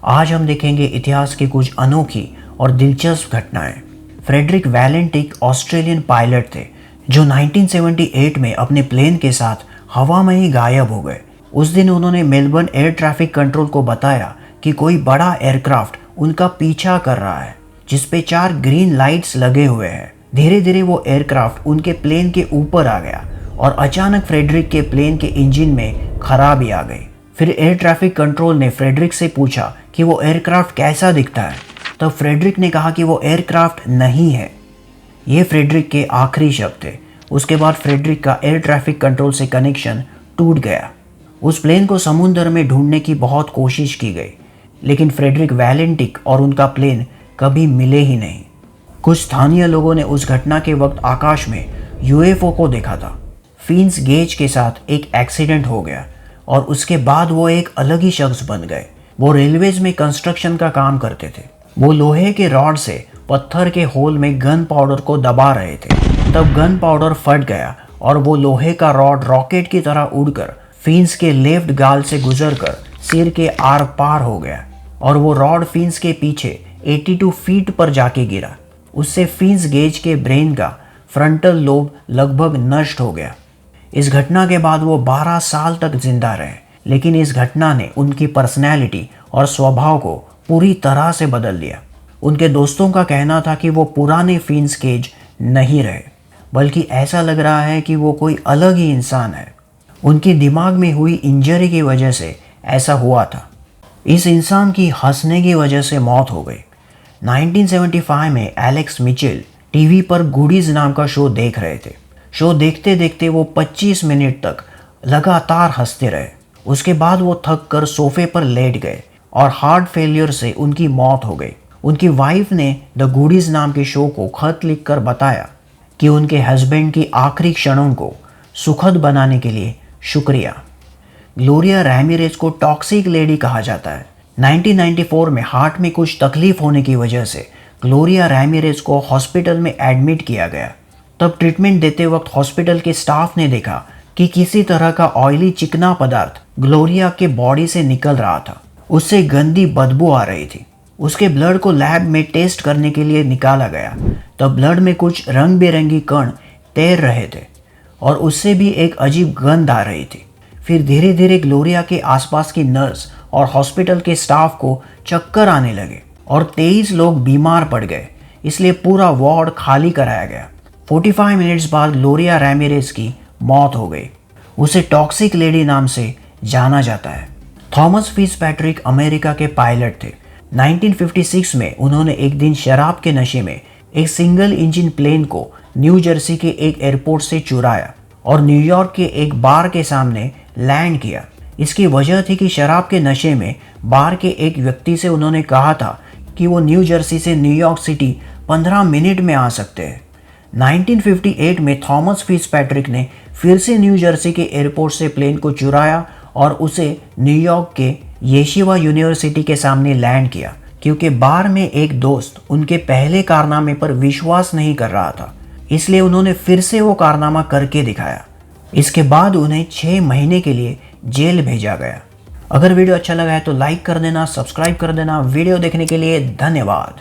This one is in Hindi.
आज हम देखेंगे इतिहास की कुछ अनोखी और दिलचस्प घटनाएं। फ्रेडरिक वैलेंटिक ऑस्ट्रेलियन पायलट थे जो 1978 में अपने प्लेन के साथ हवा में ही गायब हो गए। उस दिन उन्होंने मेलबर्न एयर ट्रैफिक कंट्रोल को बताया कि कोई बड़ा एयरक्राफ्ट उनका पीछा कर रहा है जिस पे 4 ग्रीन लाइट्स लगे हुए हैं। धीरे धीरे वो एयरक्राफ्ट उनके प्लेन के ऊपर आ गया और अचानक फ्रेडरिक के प्लेन के इंजन में खराबी आ गई। फिर एयर ट्रैफिक कंट्रोल ने फ्रेडरिक से पूछा कि वो एयरक्राफ्ट कैसा दिखता है। तब फ्रेडरिक ने कहा कि वो एयरक्राफ्ट नहीं है। ये फ्रेडरिक के आखिरी शब्द थे। उसके बाद फ्रेडरिक का एयर ट्रैफिक कंट्रोल से कनेक्शन टूट गया। उस प्लेन को समुद्र में ढूंढने की बहुत कोशिश की गई, लेकिन फ्रेडरिक वैलेंटिक और उनका प्लेन कभी मिले ही नहीं। कुछ स्थानीय लोगों ने उस घटना के वक्त आकाश में यूएफओ को देखा था। फिन्स गेज के साथ एक एक्सीडेंट हो गया और उसके बाद वो एक अलग ही शख्स बन गए। वो रेलवेज में कंस्ट्रक्शन का काम करते थे। वो लोहे के रॉड से पत्थर के होल में गन पाउडर को दबा रहे थे। तब गन पाउडर फट गया और वो लोहे का रॉड रॉकेट की तरह उड़कर फिन्स के लेफ्ट गाल से गुजरकर सिर के आर पार हो गया और वो रॉड फिन्स के पीछे 82 फीट पर जाके गिरा। उससे फिन्स गेज के ब्रेन का फ्रंटल लोब लगभग नष्ट हो गया। इस घटना के बाद वो 12 साल तक जिंदा रहे, लेकिन इस घटना ने उनकी पर्सनैलिटी और स्वभाव को पूरी तरह से बदल दिया। उनके दोस्तों का कहना था कि वो पुराने फिन्स गेज नहीं रहे, बल्कि ऐसा लग रहा है कि वो कोई अलग ही इंसान है। उनकी दिमाग में हुई इंजरी की वजह से ऐसा हुआ था। इस इंसान की हंसने की वजह से मौत हो गई। 1975 में एलेक्स मिचेल टीवी पर गुडीज नाम का शो देख रहे थे। शो देखते देखते वो 25 मिनट तक लगातार हंसते रहे। उसके बाद वो थक कर सोफे पर लेट गए और हार्ट फेलियर से उनकी मौत हो गई। उनकी वाइफ ने द गुडीज नाम के शो को खत लिखकर बताया कि उनके हस्बैंड की आखिरी क्षणों को सुखद बनाने के लिए शुक्रिया। ग्लोरिया रैमिरेज को टॉक्सिक लेडी कहा जाता है। 1994 में हार्ट में कुछ तकलीफ होने की वजह से ग्लोरिया रैमिरेज को हॉस्पिटल में एडमिट किया गया। तब ट्रीटमेंट देते वक्त हॉस्पिटल के स्टाफ ने देखा कि किसी तरह का ऑयली चिकना पदार्थ ग्लोरिया के बॉडी से निकल रहा था। उससे गंदी बदबू आ रही थी। उसके ब्लड को लैब में टेस्ट करने के लिए निकाला गया। तब ब्लड में कुछ रंग बिरंगी कण तैर रहे थे और उससे भी एक अजीब गंध आ रही थी। फिर धीरे धीरे ग्लोरिया के आसपास की नर्स और हॉस्पिटल के स्टाफ को चक्कर आने लगे और 23 लोग बीमार पड़ गए, इसलिए पूरा वार्ड खाली कराया गया। 45 मिनट्स बाद ग्लोरिया रैमिरेज की मौत हो गई। उसे टॉक्सिक लेडी नाम से जाना जाता है। थॉमस फिट्जपैट्रिक अमेरिका के पायलट थे। 1956 में उन्होंने एक दिन शराब के नशे में एक सिंगल इंजन प्लेन को न्यू जर्सी के एक एयरपोर्ट से चुराया और न्यूयॉर्क के एक बार के सामने लैंड किया। इसकी वजह थी कि शराब के नशे में बार के एक व्यक्ति से उन्होंने कहा था कि वो न्यू जर्सी से न्यूयॉर्क सिटी 15 मिनट में आ सकते हैं। 1958 में थॉमस फिट्जपैट्रिक ने फिर से न्यू जर्सी के एयरपोर्ट से प्लेन को चुराया और उसे न्यूयॉर्क के येशिवा यूनिवर्सिटी के सामने लैंड किया, क्योंकि बार में एक दोस्त उनके पहले कारनामे पर विश्वास नहीं कर रहा था, इसलिए उन्होंने फिर से वो कारनामा करके दिखाया। इसके बाद उन्हें 6 महीने के लिए जेल भेजा गया। अगर वीडियो अच्छा लगा है तो लाइक कर देना, सब्सक्राइब कर देना। वीडियो देखने के लिए धन्यवाद।